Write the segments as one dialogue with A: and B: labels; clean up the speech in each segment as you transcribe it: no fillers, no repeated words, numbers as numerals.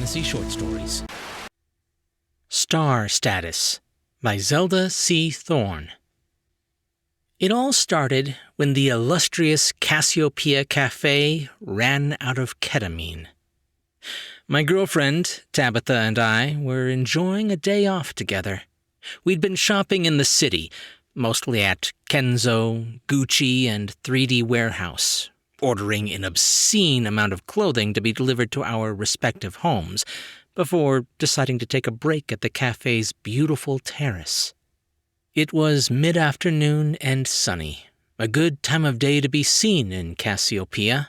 A: fantasy short stories. Star Status by Zelda C. Thorne. It all started when the illustrious Cassiopeia Cafe ran out of ketamine. My girlfriend, Tabitha, and I were enjoying a day off together. We'd been shopping in the city, mostly at Kenzo, Gucci, and 3D Warehouse, ordering an obscene amount of clothing to be delivered to our respective homes, before deciding to take a break at the cafe's beautiful terrace. It was mid-afternoon and sunny, a good time of day to be seen in Cassiopeia.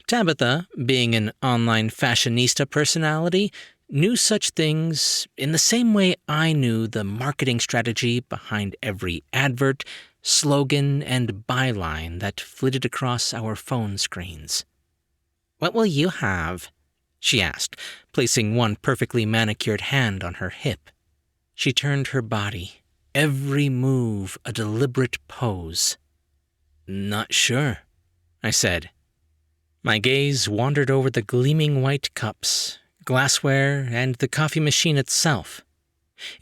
A: Tabitha, being an online fashionista personality, knew such things in the same way I knew the marketing strategy behind every advert, slogan, and byline that flitted across our phone screens. "What will you have?" she asked, placing one perfectly manicured hand on her hip. She turned her body, every move a deliberate pose. "Not sure," I said. My gaze wandered over the gleaming white cups, glassware, and the coffee machine itself.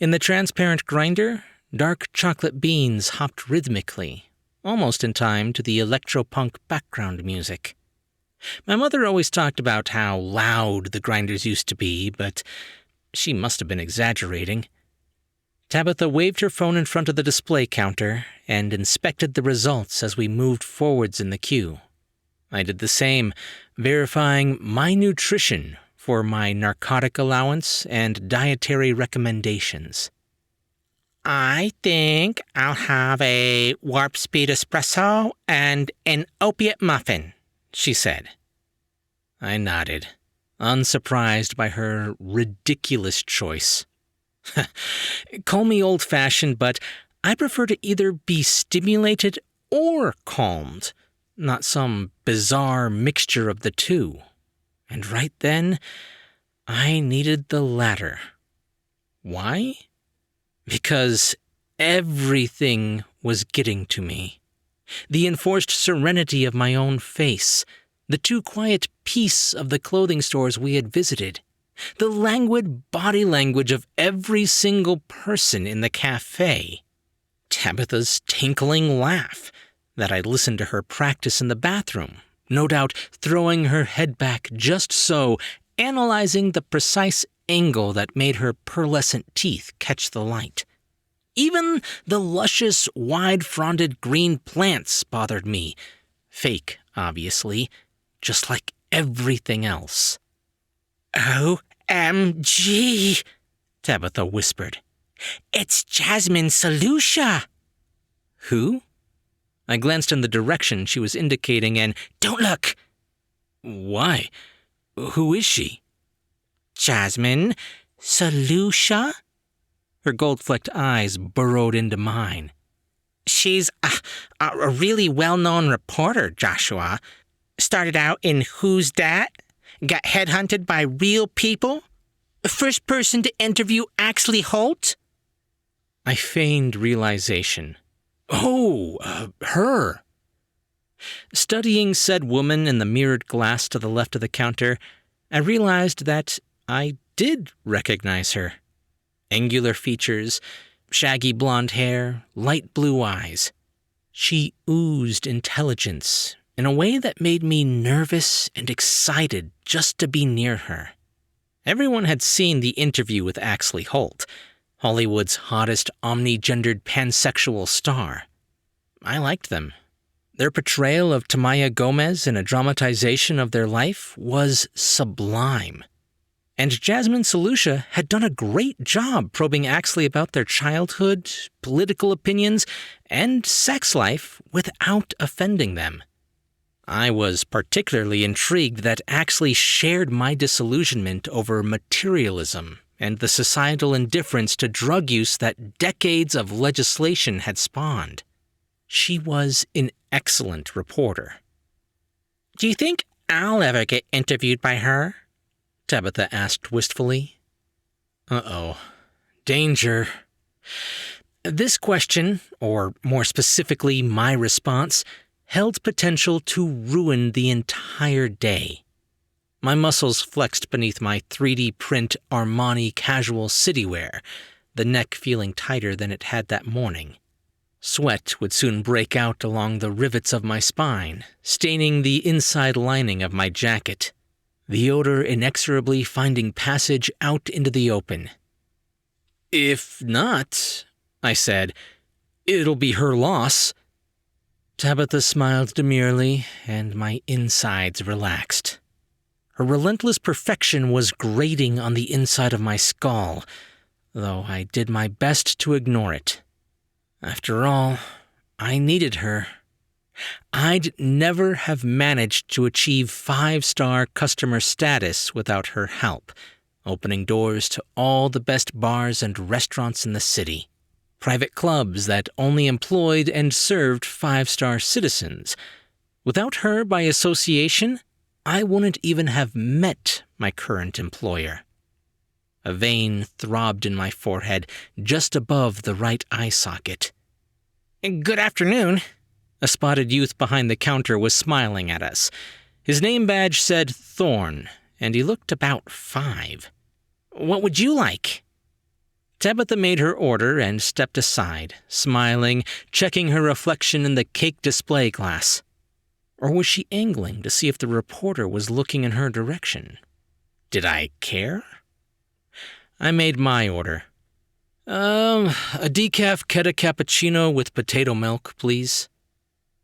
A: In the transparent grinder, dark chocolate beans hopped rhythmically, almost in time to the electropunk background music. My mother always talked about how loud the grinders used to be, but she must have been exaggerating. Tabitha waved her phone in front of the display counter and inspected the results as we moved forwards in the queue. I did the same, verifying my nutrition for my narcotic allowance and dietary recommendations. "I think I'll have a warp speed espresso and an opiate muffin," she said. I nodded, unsurprised by her ridiculous choice. Call me old-fashioned, but I prefer to either be stimulated or calmed, not some bizarre mixture of the two. And right then, I needed the latter. Why? Because everything was getting to me. The enforced serenity of my own face, the too quiet peace of the clothing stores we had visited, the languid body language of every single person in the cafe, Tabitha's tinkling laugh that I listened to her practice in the bathroom, no doubt throwing her head back just so, analyzing the precise angle that made her pearlescent teeth catch the light. Even the luscious, wide-fronded green plants bothered me. Fake, obviously, just like everything else. "OMG," Tabitha whispered. "It's Jasmine Solutia." "Who?" I glanced in the direction she was indicating and, "Don't look!" "Why? Who is she?" "Jasmine Solutia?" Her gold-flecked eyes burrowed into mine. "She's a really well-known reporter, Joshua. Started out in Who's Dat? Got headhunted by real people? First person to interview Axley Holt?" I feigned realization. "Oh, her." Studying said woman in the mirrored glass to the left of the counter, I realized that I did recognize her. Angular features, shaggy blonde hair, light blue eyes. She oozed intelligence in a way that made me nervous and excited just to be near her. Everyone had seen the interview with Axley Holt, Hollywood's hottest omni-gendered pansexual star. I liked them. Their portrayal of Tamaya Gomez in a dramatization of their life was sublime. And Jasmine Solutia had done a great job probing Axley about their childhood, political opinions, and sex life without offending them. I was particularly intrigued that Axley shared my disillusionment over materialism and the societal indifference to drug use that decades of legislation had spawned. She was an excellent reporter. "Do you think I'll ever get interviewed by her?" Tabitha asked wistfully. Uh-oh. Danger. This question, or more specifically my response, held potential to ruin the entire day. My muscles flexed beneath my 3D print Armani casual city wear, the neck feeling tighter than it had that morning. Sweat would soon break out along the rivets of my spine, staining the inside lining of my jacket, the odor inexorably finding passage out into the open. "If not," I said, "it'll be her loss." Tabitha smiled demurely, and my insides relaxed. Her relentless perfection was grating on the inside of my skull, though I did my best to ignore it. After all, I needed her. I'd never have managed to achieve 5-star customer status without her help, opening doors to all the best bars and restaurants in the city, private clubs that only employed and served 5-star citizens. Without her, by association, I wouldn't even have met my current employer. A vein throbbed in my forehead just above the right eye socket. "Good afternoon." A spotted youth behind the counter was smiling at us. His name badge said Thorne, and he looked about 5. "What would you like?" Tabitha made her order and stepped aside, smiling, checking her reflection in the cake display glass. Or was she angling to see if the reporter was looking in her direction? Did I care? I made my order. A decaf Keta cappuccino with potato milk, please."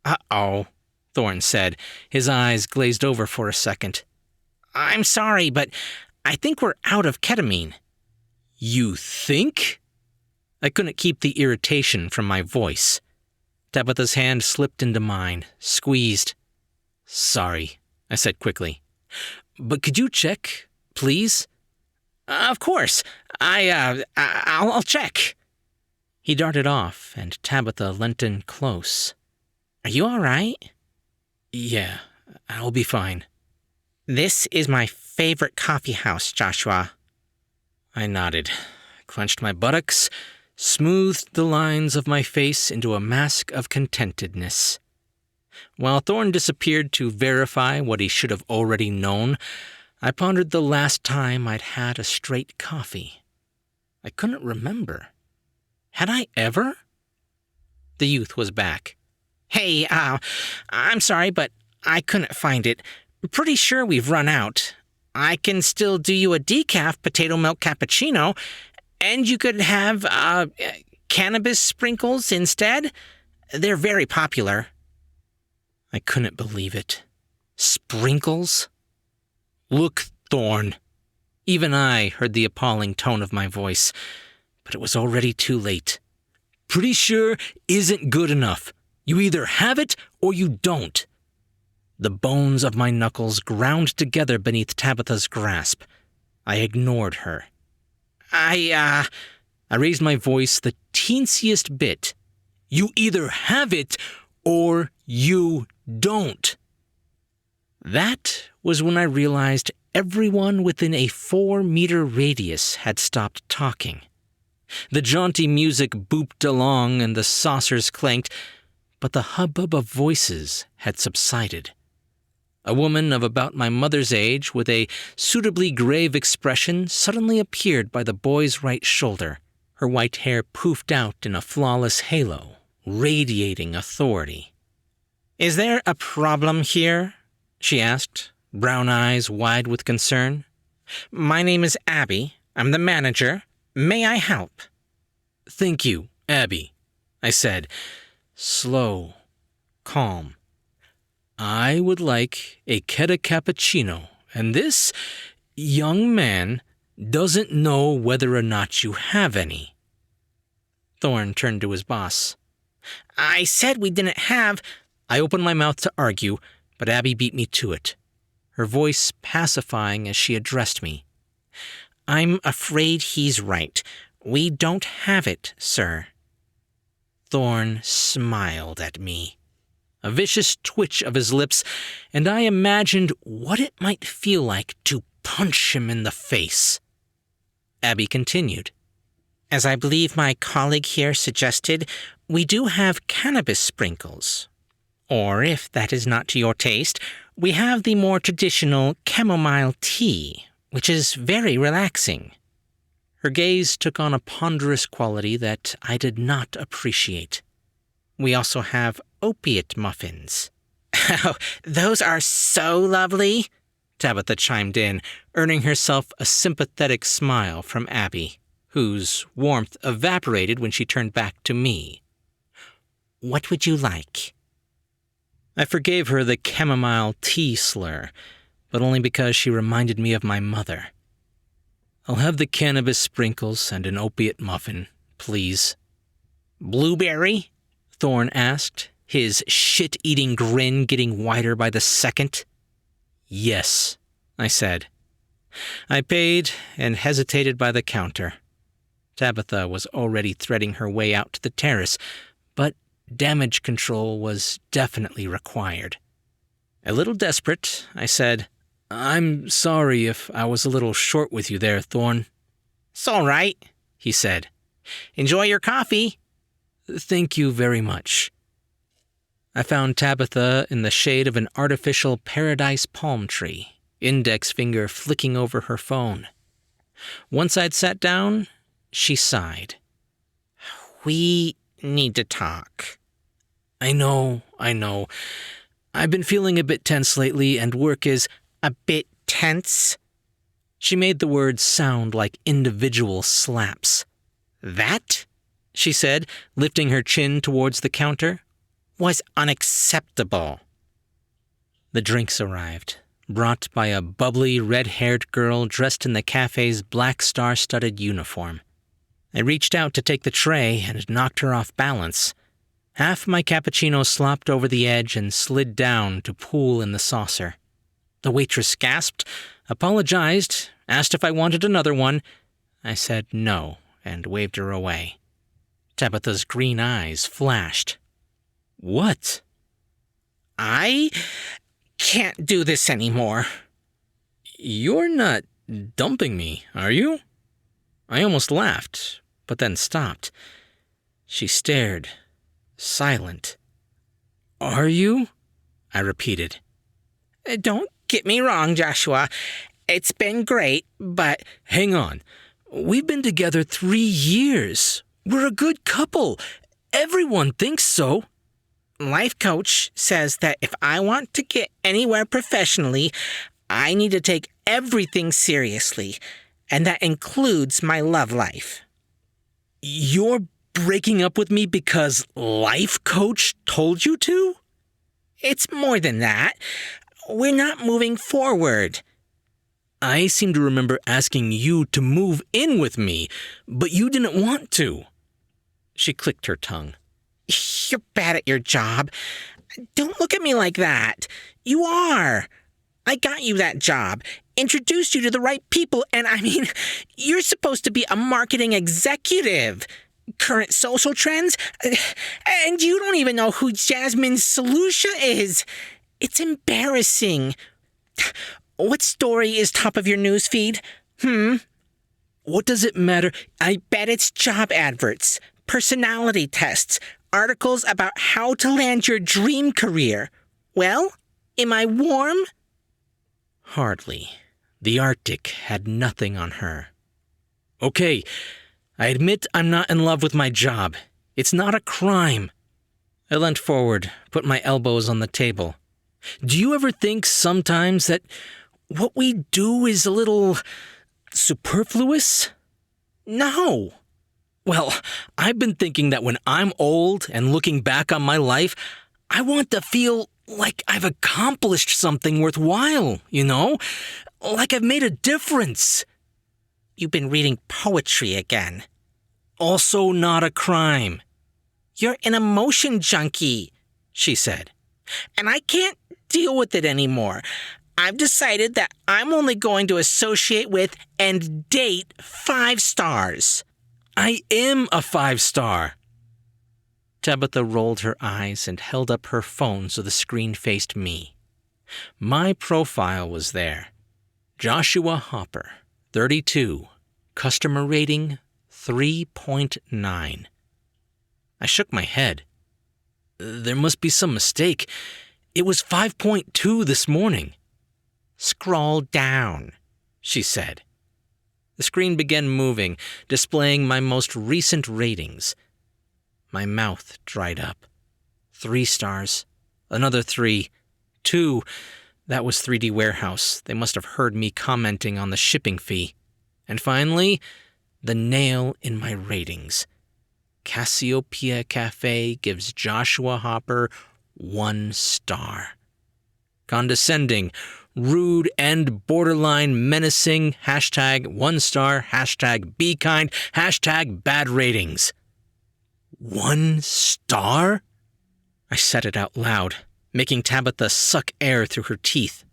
A: "Uh-oh," Thorne said, his eyes glazed over for a second. "I'm sorry, but I think we're out of ketamine." "You think?" I couldn't keep the irritation from my voice. Tabitha's hand slipped into mine, squeezed. "Sorry," I said quickly. "But could you check, please?" "Of course. I'll check." He darted off, and Tabitha leant in close. "Are you all right?" "Yeah, I'll be fine." "This is my favorite coffee house, Joshua." I nodded, clenched my buttocks, smoothed the lines of my face into a mask of contentedness. While Thorne disappeared to verify what he should have already known, I pondered the last time I'd had a straight coffee. I couldn't remember. Had I ever? The youth was back. "Hey, I'm sorry, but I couldn't find it. Pretty sure we've run out. I can still do you a decaf potato milk cappuccino, and you could have, cannabis sprinkles instead. They're very popular." I couldn't believe it. Sprinkles? "Look, Thorne." Even I heard the appalling tone of my voice, but it was already too late. "Pretty sure isn't good enough. You either have it or you don't." The bones of my knuckles ground together beneath Tabitha's grasp. I ignored her. I raised my voice the teensiest bit. "You either have it or you don't." That was when I realized everyone within a 4-meter radius had stopped talking. The jaunty music booped along and the saucers clanked, but the hubbub of voices had subsided. A woman of about my mother's age with a suitably grave expression suddenly appeared by the boy's right shoulder, her white hair poofed out in a flawless halo, radiating authority. "Is there a problem here?" she asked, brown eyes wide with concern. "My name is Abby. I'm the manager. May I help?" "Thank you, Abby," I said, slow, calm. "I would like a Keta cappuccino, and this young man doesn't know whether or not you have any." Thorne turned to his boss. "I said we didn't have—" I opened my mouth to argue, but Abby beat me to it, her voice pacifying as she addressed me. "I'm afraid he's right. We don't have it, sir." Thorne smiled at me. A vicious twitch of his lips, and I imagined what it might feel like to punch him in the face. Abby continued. "As I believe my colleague here suggested, we do have cannabis sprinkles. Or, if that is not to your taste, We have the more traditional chamomile tea, which is very relaxing. Her gaze took on a ponderous quality that I did not appreciate. We also have opiate muffins. Oh, those are so lovely, Tabitha chimed in, earning herself a sympathetic smile from Abby, whose warmth evaporated when she turned back to me. What would you like? I forgave her the chamomile tea slur, but only because she reminded me of my mother. I'll have the cannabis sprinkles and an opiate muffin, please. Blueberry? Thorne asked, his shit-eating grin getting wider by the second. Yes, I said. I paid and hesitated by the counter. Tabitha was already threading her way out to the terrace, but damage control was definitely required. A little desperate, I said, I'm sorry if I was a little short with you there, Thorne. It's all right, he said. Enjoy your coffee. Thank you very much. I found Tabitha in the shade of an artificial paradise palm tree, index finger flicking over her phone. Once I'd sat down, she sighed. We need to talk. I know. I've been feeling a bit tense lately, and work is a bit tense. She made the words sound like individual slaps. That, she said, lifting her chin towards the counter, was unacceptable. The drinks arrived, brought by a bubbly, red-haired girl dressed in the cafe's black star-studded uniform. I reached out to take the tray and knocked her off balance. Half my cappuccino slopped over the edge and slid down to pool in the saucer. The waitress gasped, apologized, asked if I wanted another one. I said no and waved her away. Tabitha's green eyes flashed. What? I can't do this anymore. You're not dumping me, are you? I almost laughed, but then stopped. She stared, silent. Are you? I repeated. Don't get me wrong, Joshua. It's been great, but... Hang on. We've been together 3 years. We're a good couple. Everyone thinks so. Life coach says that if I want to get anywhere professionally, I need to take everything seriously, and that includes my love life. You're breaking up with me because life coach told you to? It's more than that. We're not moving forward. I seem to remember asking you to move in with me, but you didn't want to. She clicked her tongue. You're bad at your job. Don't look at me like that. You are. I got you that job, introduced you to the right people, and you're supposed to be a marketing executive. Current social trends? And you don't even know who Jasmine Solutia is. It's embarrassing. What story is top of your newsfeed? What does it matter? I bet it's job adverts, personality tests, articles about how to land your dream career. Well, am I warm? Hardly. The Arctic had nothing on her. Okay, I admit I'm not in love with my job. It's not a crime. I leant forward, put my elbows on the table. Do you ever think sometimes that what we do is a little superfluous? No. Well, I've been thinking that when I'm old and looking back on my life, I want to feel like I've accomplished something worthwhile, Like I've made a difference. You've been reading poetry again. Also not a crime. You're an emotion junkie, she said. And I can't deal with it anymore. I've decided that I'm only going to associate with and date 5 stars. I am a 5-star. Tabitha rolled her eyes and held up her phone so the screen faced me. My profile was there. Joshua Hopper, 32, customer rating 3.9. I shook my head. There must be some mistake. It was 5.2 this morning. Scroll down, she said. The screen began moving, displaying my most recent ratings. My mouth dried up. 3 stars. Another 3. 2. That was 3D Warehouse. They must have heard me commenting on the shipping fee. And finally, the nail in my ratings. Cassiopeia Cafe gives Joshua Hopper 1 star. Condescending, rude, and borderline menacing. #1 star. #be kind. #bad ratings. 1 star? I said it out loud, making Tabitha suck air through her teeth.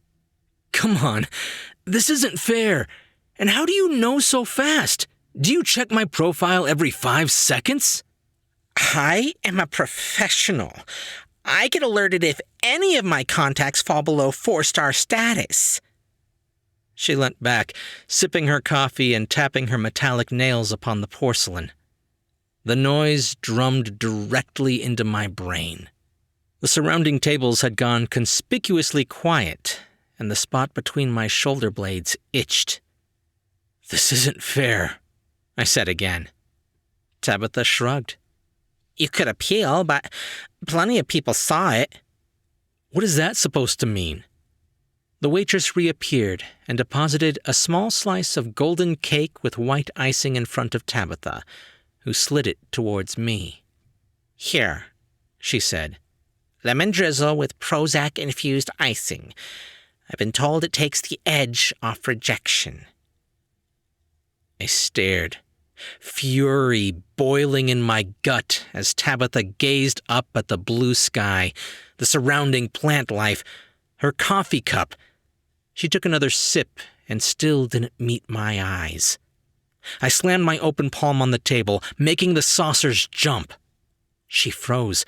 A: Come on, this isn't fair. And how do you know so fast? Do you check my profile every 5 seconds? I am a professional. I get alerted if any of my contacts fall below 4-star status. She leant back, sipping her coffee and tapping her metallic nails upon the porcelain. The noise drummed directly into my brain. The surrounding tables had gone conspicuously quiet, and the spot between my shoulder blades itched. This isn't fair, I said again. Tabitha shrugged. You could appeal, but plenty of people saw it. What is that supposed to mean? The waitress reappeared and deposited a small slice of golden cake with white icing in front of Tabitha, who slid it towards me. Here, she said. Lemon drizzle with Prozac-infused icing. I've been told it takes the edge off rejection. I stared, fury boiling in my gut as Tabitha gazed up at the blue sky, the surrounding plant life, her coffee cup. She took another sip and still didn't meet my eyes. I slammed my open palm on the table, making the saucers jump. She froze,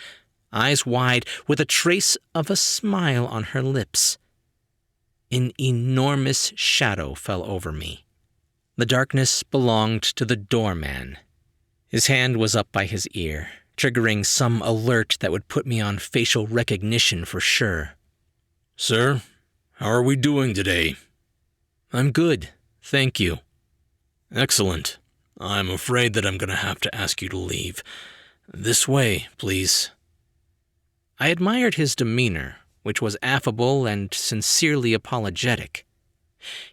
A: eyes wide, with a trace of a smile on her lips. An enormous shadow fell over me. The darkness belonged to the doorman. His hand was up by his ear, triggering some alert that would put me on facial recognition for sure. Sir, how are we doing today? I'm good, thank you. Excellent. I'm afraid that I'm going to have to ask you to leave. This way, please. I admired his demeanor, which was affable and sincerely apologetic.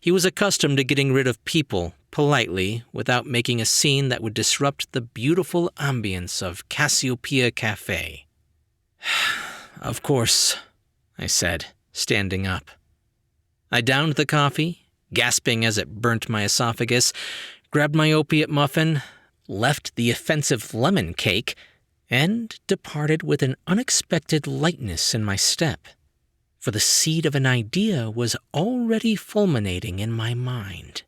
A: He was accustomed to getting rid of people politely without making a scene that would disrupt the beautiful ambience of Cassiopeia Cafe. Of course, I said, standing up. I downed the coffee, gasping as it burnt my esophagus, grabbed my opiate muffin, left the offensive lemon cake, and departed with an unexpected lightness in my step, for the seed of an idea was already fulminating in my mind.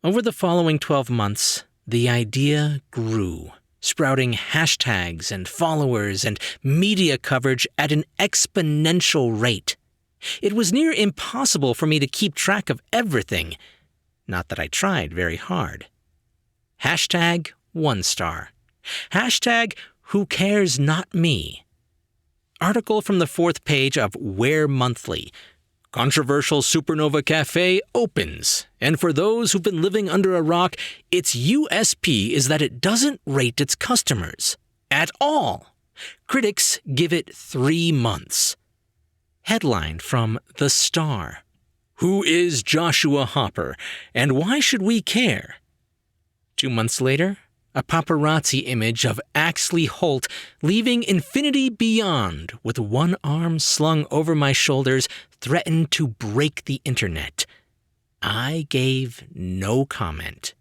A: Over the following 12 months, the idea grew, sprouting hashtags and followers and media coverage at an exponential rate. It was near impossible for me to keep track of everything, not that I tried very hard. Hashtag 1 star. Hashtag who cares not me. Article from the 4th page of Where Monthly. Controversial Supernova Cafe opens, and for those who've been living under a rock, its USP is that it doesn't rate its customers. At all. Critics give it 3 months. Headline from The Star. Who is Joshua Hopper, and why should we care? 2 months later, a paparazzi image of Axley Holt leaving infinity beyond with one arm slung over my shoulders threatened to break the internet. I gave no comment.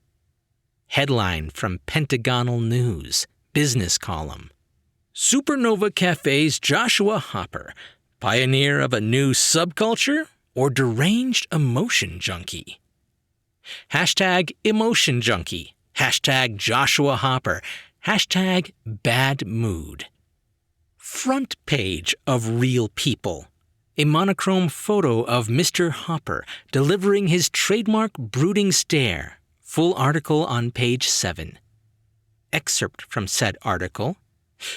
A: Headline from Pentagonal News, business column. Supernova Cafe's Joshua Hopper, pioneer of a new subculture or deranged emotion junkie? Hashtag emotion junkie. Hashtag Joshua Hopper. Hashtag bad mood. Front page of Real People. A monochrome photo of Mr. Hopper delivering his trademark brooding stare. Full article on page 7. Excerpt from said article.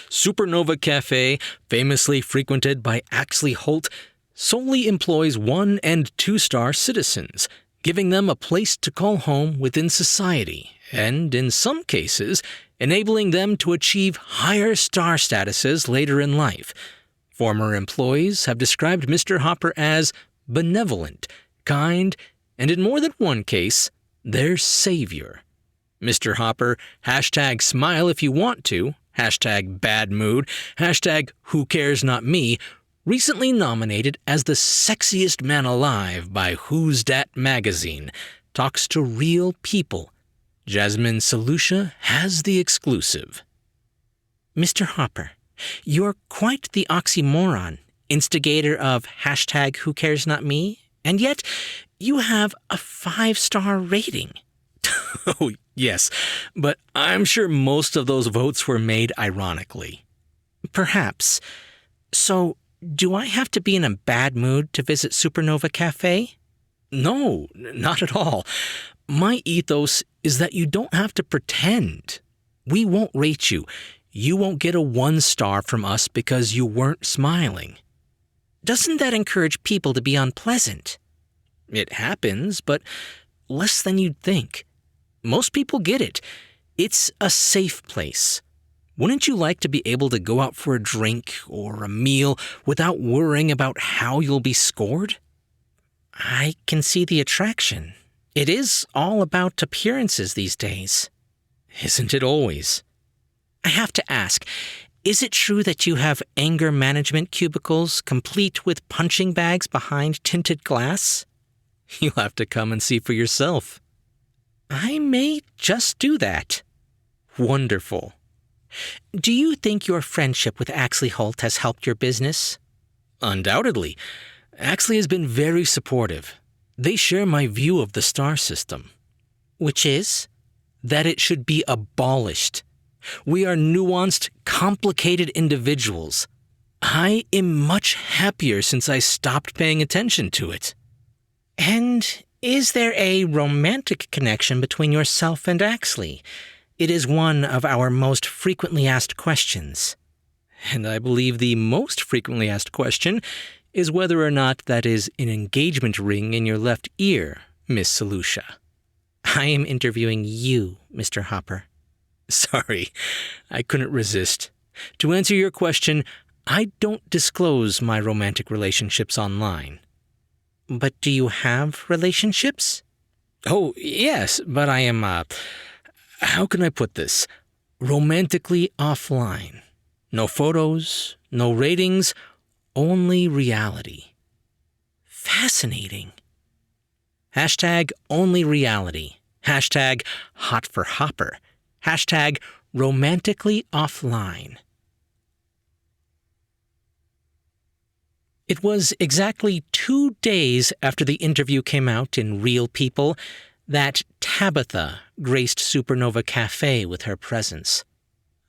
A: Supernova Cafe, famously frequented by Axley Holt, solely employs 1- and 2-star citizens, giving them a place to call home within society, and in some cases, enabling them to achieve higher star statuses later in life. Former employees have described Mr. Hopper as benevolent, kind, and in more than one case, their savior. Mr. Hopper, hashtag smile if you want to, hashtag bad mood, hashtag who cares not me, recently nominated as the sexiest man alive by Who's Dat magazine, talks to real people. Jasmine Salusha has the exclusive. Mr. Hopper, you're quite the oxymoron, instigator of hashtag who cares not me, and yet you have a 5-star rating. Oh, yes, but I'm sure most of those votes were made ironically. Perhaps. So, do I have to be in a bad mood to visit Supernova Cafe? No, not at all. My ethos is that you don't have to pretend. We won't rate you. You won't get a 1-star from us because you weren't smiling. Doesn't that encourage people to be unpleasant? It happens, but less than you'd think. Most people get it. It's a safe place. Wouldn't you like to be able to go out for a drink or a meal without worrying about how you'll be scored? I can see the attraction. It is all about appearances these days. Isn't it always? I have to ask, is it true that you have anger management cubicles complete with punching bags behind tinted glass? You'll have to come and see for yourself. I may just do that. Wonderful. Do you think your friendship with Axley Holt has helped your business? Undoubtedly. Axley has been very supportive. They share my view of the star system. Which is? That it should be abolished. We are nuanced, complicated individuals. I am much happier since I stopped paying attention to it. And is there a romantic connection between yourself and Axley? It is one of our most frequently asked questions. And I believe the most frequently asked question is whether or not that is an engagement ring in your left ear, Miss Salusha. I am interviewing you, Mr. Hopper. Sorry, I couldn't resist. To answer your question, I don't disclose my romantic relationships online. But do you have relationships? Oh, yes, but I am, how can I put this? Romantically offline. No photos, no ratings, only reality. Fascinating. Hashtag only reality. Hashtag hot for Hopper. Hashtag romantically offline. It was exactly 2 days after the interview came out in Real People that Tabitha graced Supernova Cafe with her presence.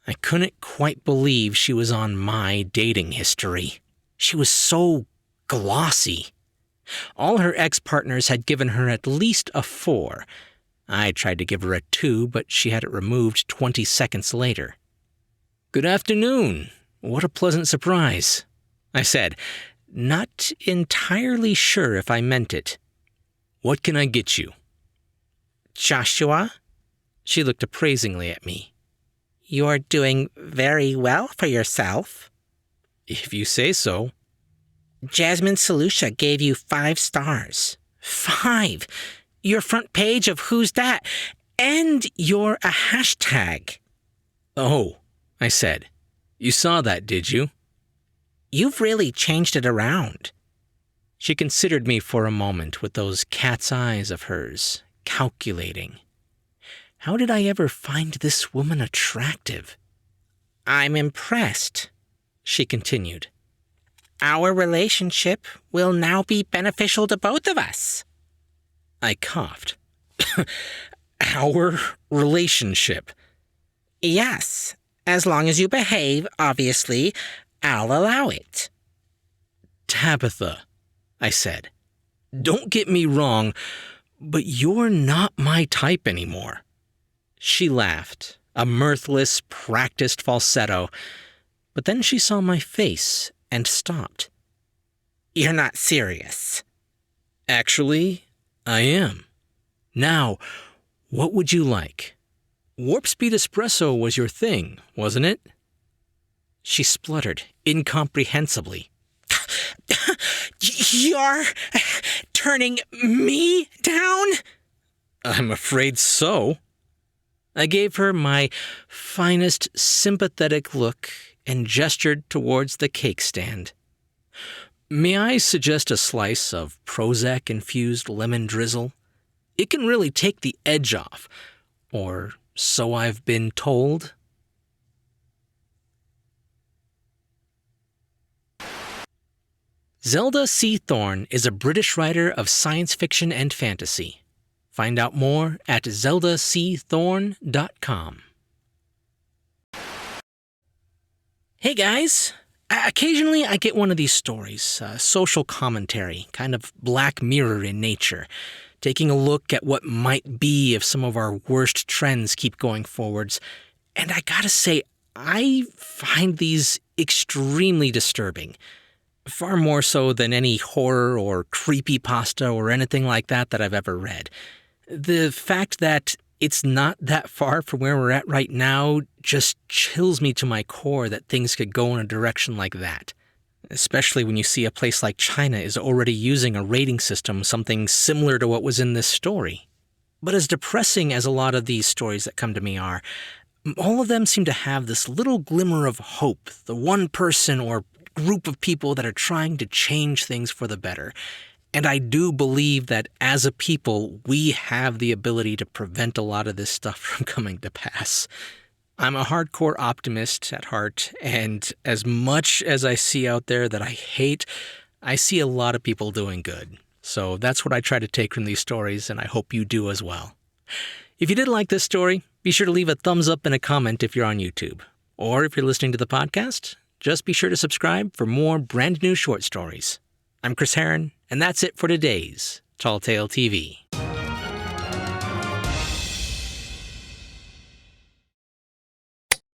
A: I couldn't quite believe she was on my dating history. She was so glossy. All her ex-partners had given her at least a 4. I tried to give her a 2, but she had it removed 20 seconds later. Good afternoon. What a pleasant surprise, I said, not entirely sure if I meant it. What can I get you? Joshua? She looked appraisingly at me. You're doing very well for yourself. If you say so. Jasmine Salusha gave you 5 stars. 5! Your front page of Who's Dat, and you're a hashtag. Oh, I said. You saw that, did you? You've really changed it around. She considered me for a moment with those cat's eyes of hers, calculating. How did I ever find this woman attractive? I'm impressed, she continued. Our relationship will now be beneficial to both of us. I coughed. Our relationship? Yes, as long as you behave, obviously, I'll allow it. Tabitha, I said, don't get me wrong, but you're not my type anymore. She laughed, a mirthless, practiced falsetto. But then she saw my face and stopped. "You're not serious." "Actually, I am. Now, what would you like? Warp speed espresso was your thing, wasn't it?" She spluttered incomprehensibly. "You're turning me down?" "I'm afraid so." I gave her my finest sympathetic look and gestured towards the cake stand. "May I suggest a slice of Prozac-infused lemon drizzle? It can really take the edge off, or so I've been told." Zelda C. Thorne is a British writer of science fiction and fantasy. Find out more at zeldacthorne.com. Hey guys! Occasionally I get one of these stories, social commentary, kind of Black Mirror in nature, taking a look at what might be if some of our worst trends keep going forwards. And I gotta say, I find these extremely disturbing. Far more so than any horror or creepypasta or anything like that I've ever read. The fact that it's not that far from where we're at right now just chills me to my core that things could go in a direction like that. Especially when you see a place like China is already using a rating system, something similar to what was in this story. But as depressing as a lot of these stories that come to me are, all of them seem to have this little glimmer of hope, the one person or group of people that are trying to change things for the better. And I do believe that as a people, we have the ability to prevent a lot of this stuff from coming to pass. I'm a hardcore optimist at heart, and as much as I see out there that I hate, I see a lot of people doing good. So that's what I try to take from these stories, and I hope you do as well. If you did like this story, be sure to leave a thumbs up and a comment if you're on YouTube. Or if you're listening to the podcast, just be sure to subscribe for more brand new short stories. I'm Chris Herron, and that's it for today's Tall Tale TV.